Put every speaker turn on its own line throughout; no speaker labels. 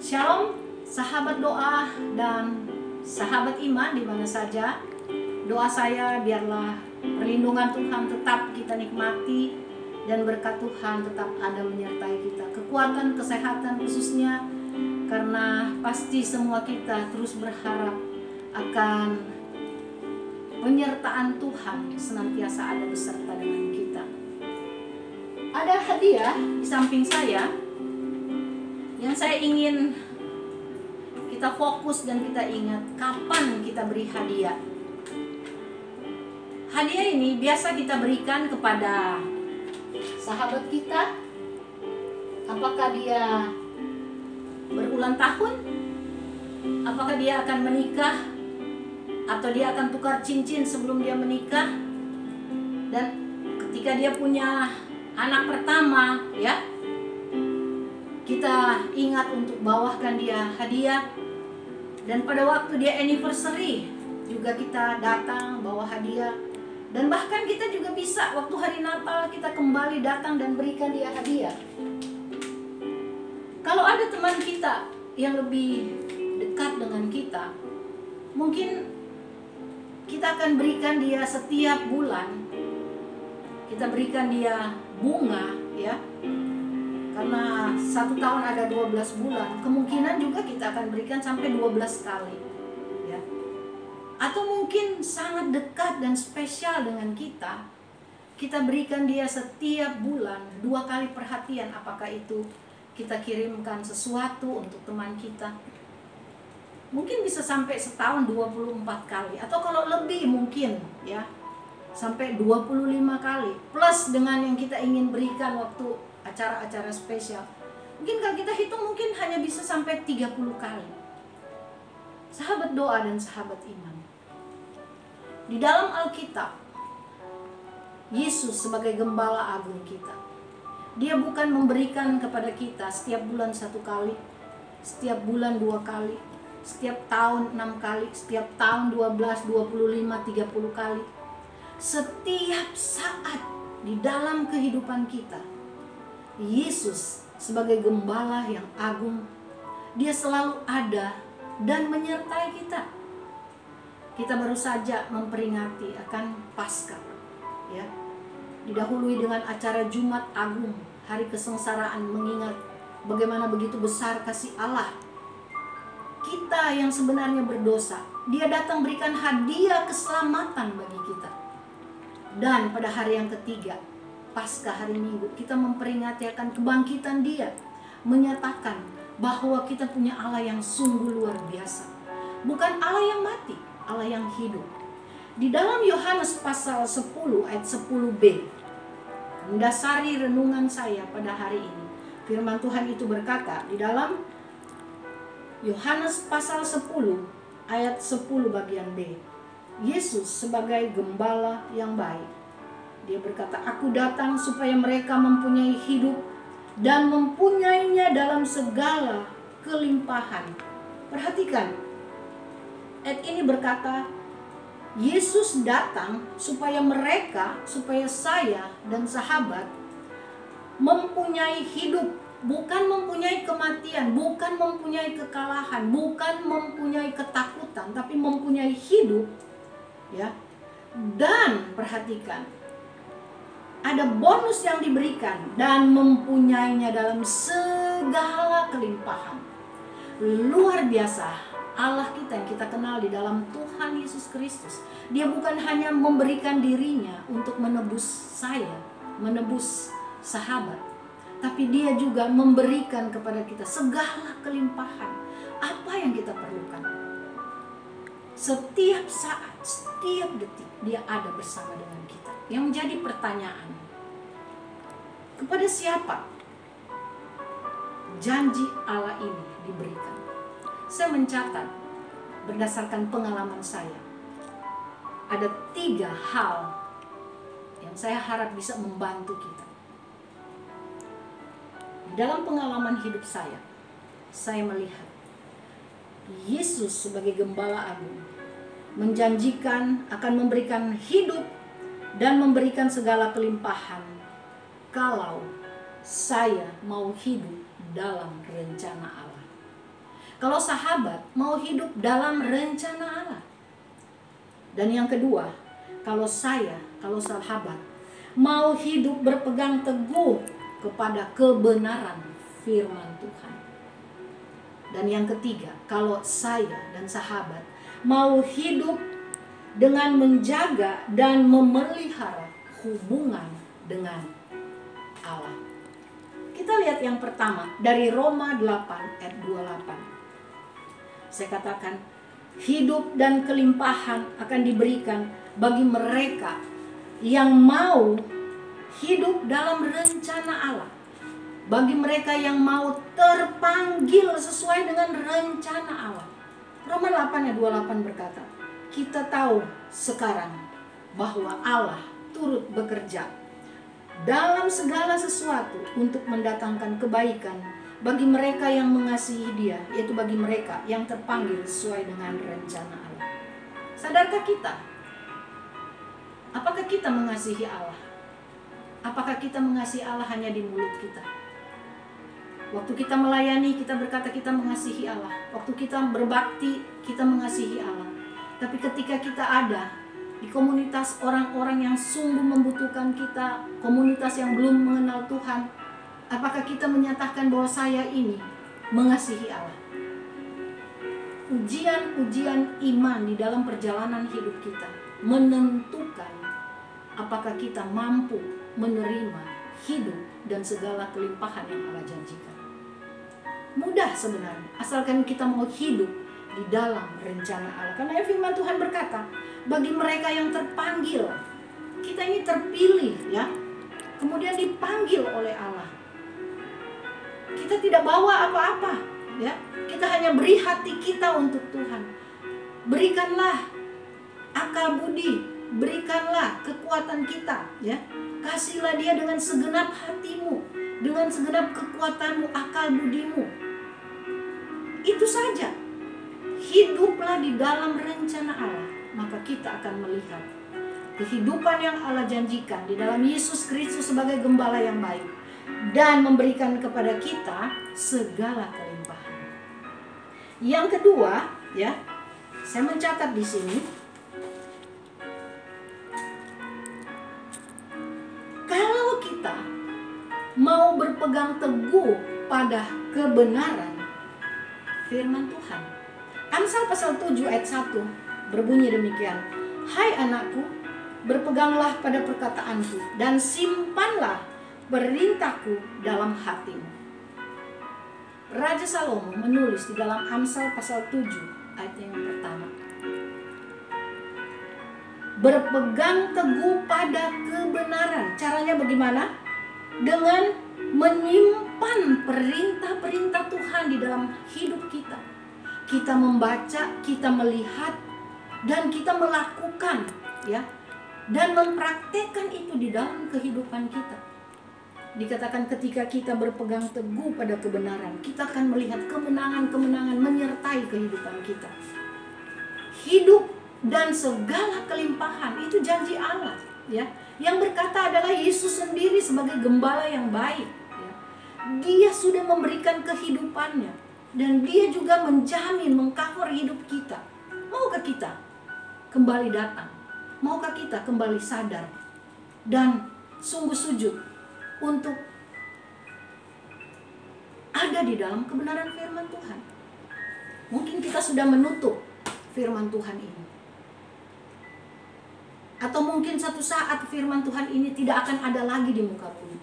Shalom, sahabat doa dan sahabat iman di mana saja. Doa saya biarlah perlindungan Tuhan tetap kita nikmati dan berkat Tuhan tetap ada menyertai kita. Kekuatan, kesehatan khususnya, karena pasti semua kita terus berharap akan penyertaan Tuhan senantiasa ada beserta dengan kita. Ada hadiah di samping saya yang saya ingin kita fokus dan kita ingat kapan kita beri hadiah. Hadiah ini biasa kita berikan kepada sahabat kita. Apakah dia berulang tahun? Apakah dia akan menikah? Atau dia akan tukar cincin sebelum dia menikah? Dan ketika dia punya anak pertama, ya, kita ingat untuk bawakan dia hadiah. Dan pada waktu dia anniversary juga kita datang bawa hadiah. Dan bahkan kita juga bisa waktu hari Natal kita kembali datang dan berikan dia hadiah. Kalau ada teman kita yang lebih dekat dengan kita, mungkin kita akan berikan dia setiap bulan. Kita berikan dia bunga, ya. Karena 1 tahun ada 12 bulan, kemungkinan juga kita akan berikan sampai 12 kali, ya. Atau mungkin sangat dekat dan spesial dengan kita, kita berikan dia setiap bulan 2 kali perhatian. Apakah itu kita kirimkan sesuatu untuk teman kita? Mungkin bisa sampai setahun 24 kali, atau kalau lebih mungkin, ya, sampai 25 kali. Plus dengan yang kita ingin berikan waktu acara-acara spesial. Mungkin kalau kita hitung mungkin hanya bisa sampai 30 kali. Sahabat doa dan sahabat iman, di dalam Alkitab, Yesus sebagai gembala agung kita, dia bukan memberikan kepada kita setiap bulan 1 kali, setiap bulan 2 kali, setiap tahun 6 kali, setiap tahun 12, 25, 30 kali. Setiap saat di dalam kehidupan kita, Yesus sebagai gembala yang agung, dia selalu ada dan menyertai kita. Kita baru saja memperingati akan Paskah, ya. Didahului dengan acara Jumat Agung, hari kesengsaraan, mengingat bagaimana begitu besar kasih Allah. Kita yang sebenarnya berdosa, dia datang berikan hadiah keselamatan bagi kita. Dan pada hari yang ketiga, Paskah hari Minggu, kita memperingati akan kebangkitan dia, menyatakan bahwa kita punya Allah yang sungguh luar biasa. Bukan Allah yang mati, Allah yang hidup. Di dalam Yohanes pasal 10 ayat 10b, mendasari renungan saya pada hari ini, firman Tuhan itu berkata di dalam Yohanes pasal 10 ayat 10 bagian B, Yesus sebagai gembala yang baik, dia berkata, "Aku datang supaya mereka mempunyai hidup dan mempunyainya dalam segala kelimpahan." Perhatikan, ayat ini berkata, Yesus datang supaya mereka, supaya saya dan sahabat mempunyai hidup, bukan mempunyai kematian, bukan mempunyai kekalahan, bukan mempunyai ketakutan, tapi mempunyai hidup, ya. Dan perhatikan, ada bonus yang diberikan, dan mempunyainya dalam segala kelimpahan. Luar biasa Allah kita yang kita kenal di dalam Tuhan Yesus Kristus. Dia bukan hanya memberikan dirinya untuk menebus saya, menebus sahabat, tapi dia juga memberikan kepada kita segala kelimpahan. Apa yang kita perlukan? Setiap saat, setiap detik dia ada bersama dengan kita. Yang menjadi pertanyaan, kepada siapa janji Allah ini diberikan? Saya mencatat berdasarkan pengalaman saya, ada 3 hal yang saya harap bisa membantu kita. Dalam pengalaman hidup saya melihat Yesus sebagai gembala agung menjanjikan akan memberikan hidup dan memberikan segala kelimpahan kalau saya mau hidup dalam rencana Allah. Kalau sahabat mau hidup dalam rencana Allah. Dan yang kedua, kalau sahabat mau hidup berpegang teguh kepada kebenaran firman Tuhan. Dan yang ketiga, kalau saya dan sahabat mau hidup dengan menjaga dan memelihara hubungan dengan Allah. Kita lihat yang pertama dari Roma 8 ayat 28. Saya katakan, hidup dan kelimpahan akan diberikan bagi mereka yang mau hidup dalam rencana Allah. Bagi mereka yang mau terpanggil sesuai dengan rencana Allah. Roma 8 ayat 28 berkata, kita tahu sekarang bahwa Allah turut bekerja dalam segala sesuatu untuk mendatangkan kebaikan bagi mereka yang mengasihi Dia, yaitu bagi mereka yang terpanggil sesuai dengan rencana Allah. Sadarkah kita? Apakah kita mengasihi Allah? Apakah kita mengasihi Allah hanya di mulut kita? Waktu kita melayani, kita berkata kita mengasihi Allah. Waktu kita berbakti, kita mengasihi Allah. Tapi ketika kita ada di komunitas orang-orang yang sungguh membutuhkan kita, komunitas yang belum mengenal Tuhan, apakah kita menyatakan bahwa saya ini mengasihi Allah? Ujian-ujian iman di dalam perjalanan hidup kita menentukan apakah kita mampu menerima hidup dan segala kelimpahan yang Allah janjikan. Mudah sebenarnya, asalkan kita mau hidup di dalam rencana Allah. Karena firman Tuhan berkata, bagi mereka yang terpanggil, kita ini terpilih ya, kemudian dipanggil oleh Allah. Kita tidak bawa apa-apa ya, kita hanya beri hati kita untuk Tuhan. Berikanlah akal budi, berikanlah kekuatan kita ya. Kasihlah Dia dengan segenap hatimu, dengan segenap kekuatanmu, akal budimu. Itu saja. Hiduplah di dalam rencana Allah, maka kita akan melihat kehidupan yang Allah janjikan di dalam Yesus Kristus sebagai gembala yang baik dan memberikan kepada kita segala kelimpahan. Yang kedua, ya, saya mencatat di sini, kalau kita mau berpegang teguh pada kebenaran firman Tuhan. Amsal pasal 7 ayat 1 berbunyi demikian. Hai anakku, berpeganglah pada perkataanku dan simpanlah perintahku dalam hatimu. Raja Salomo menulis di dalam Amsal pasal 7 ayat yang pertama. Berpegang teguh pada kebenaran. Caranya bagaimana? Dengan menyimpan perintah-perintah Tuhan di dalam hidup kita. Kita membaca, kita melihat, dan kita melakukan, ya, dan mempraktekkan itu di dalam kehidupan kita. Dikatakan ketika kita berpegang teguh pada kebenaran, kita akan melihat kemenangan-kemenangan menyertai kehidupan kita. Hidup dan segala kelimpahan itu janji Allah, ya. Yang berkata adalah Yesus sendiri sebagai gembala yang baik, ya. Dia sudah memberikan kehidupannya. Dan Dia juga menjamin, mengcover hidup kita. Maukah kita kembali datang? Maukah kita kembali sadar dan sungguh sujud untuk ada di dalam kebenaran firman Tuhan? Mungkin kita sudah menutup firman Tuhan ini. Atau mungkin satu saat firman Tuhan ini tidak akan ada lagi di muka bumi.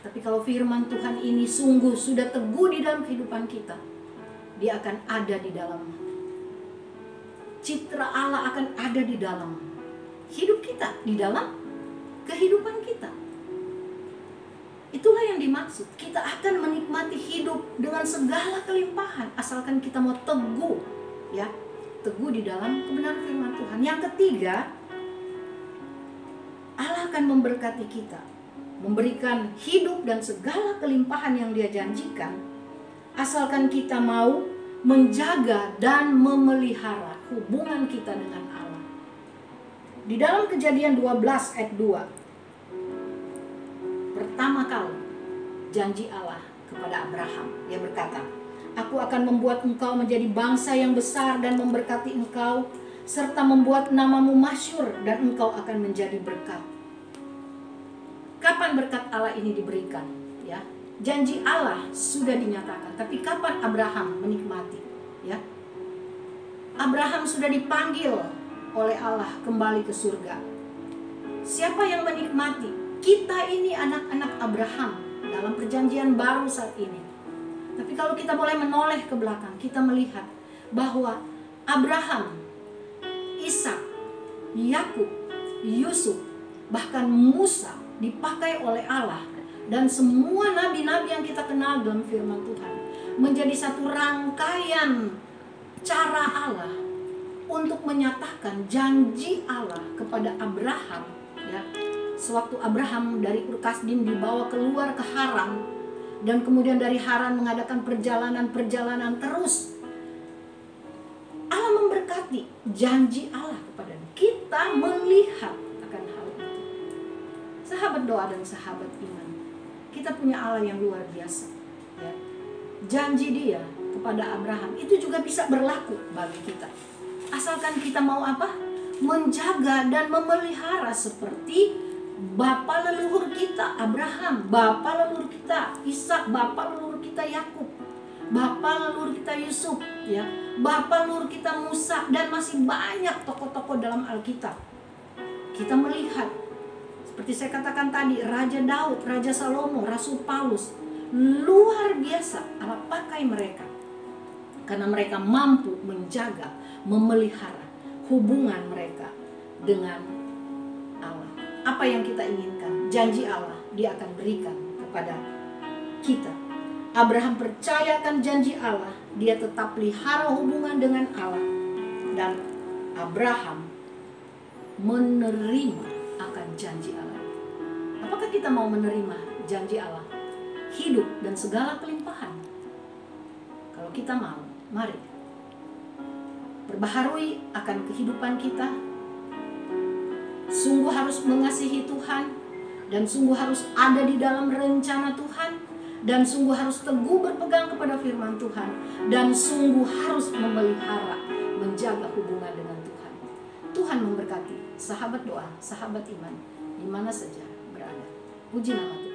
Tapi kalau firman Tuhan ini sungguh sudah teguh di dalam kehidupan kita, Dia akan ada di dalam citra Allah, akan ada di dalam hidup kita, di dalam kehidupan kita. Itulah yang dimaksud. Kita akan menikmati hidup dengan segala kelimpahan asalkan kita mau teguh, ya, teguh di dalam kebenaran firman Tuhan. Yang ketiga, Allah akan memberkati kita, memberikan hidup dan segala kelimpahan yang Dia janjikan asalkan kita mau menjaga dan memelihara hubungan kita dengan Allah. Di dalam Kejadian 12 ayat 2, pertama kali janji Allah kepada Abraham, Dia berkata, Aku akan membuat engkau menjadi bangsa yang besar dan memberkati engkau, serta membuat namamu masyhur dan engkau akan menjadi berkat. Kapan berkat Allah ini diberikan? Ya, janji Allah sudah dinyatakan, tapi kapan Abraham menikmati? Ya, Abraham sudah dipanggil oleh Allah kembali ke surga. Siapa yang menikmati? Kita ini anak-anak Abraham dalam perjanjian baru saat ini. Tapi kalau kita boleh menoleh ke belakang, kita melihat bahwa Abraham, Ishak, Yakub, Yusuf, bahkan Musa dipakai oleh Allah, dan semua nabi-nabi yang kita kenal dalam firman Tuhan menjadi satu rangkaian cara Allah untuk menyatakan janji Allah kepada Abraham. Ya, sewaktu Abraham dari Ur Kasdim dibawa keluar ke Haran, dan kemudian dari Haran mengadakan perjalanan terus, Allah memberkati janji Allah kepada kita melihat akan hal itu. Sahabat doa dan sahabat iman, kita punya Allah yang luar biasa. Ya, janji Dia kepada Abraham itu juga bisa berlaku bagi kita, asalkan kita mau apa? Menjaga dan memelihara seperti bapa leluhur kita Abraham, bapa leluhur kita Ishak, bapa leluhur kita Yakub, bapa leluhur kita Yusuf, ya, bapa leluhur kita Musa, dan masih banyak tokoh-tokoh dalam Alkitab. Kita melihat seperti saya katakan tadi, Raja Daud, Raja Salomo, Rasul Paulus, luar biasa Allah pakai mereka karena mereka mampu menjaga, memelihara hubungan mereka dengan Allah. Apa yang kita inginkan, janji Allah Dia akan berikan kepada kita. Abraham percayakan janji Allah, dia tetap pelihara hubungan dengan Allah, dan Abraham menerima akan janji Allah. Apakah kita mau menerima janji Allah? Hidup dan segala kelimpahan. Kalau kita mau, mari perbaharui akan kehidupan kita. Sungguh harus mengasihi Tuhan, dan sungguh harus ada di dalam rencana Tuhan, dan sungguh harus teguh berpegang kepada firman Tuhan, dan sungguh harus memelihara, menjaga hubungan dengan Tuhan. Tuhan memberkati sahabat doa, sahabat iman, di mana saja berada. Puji nama Tuhan.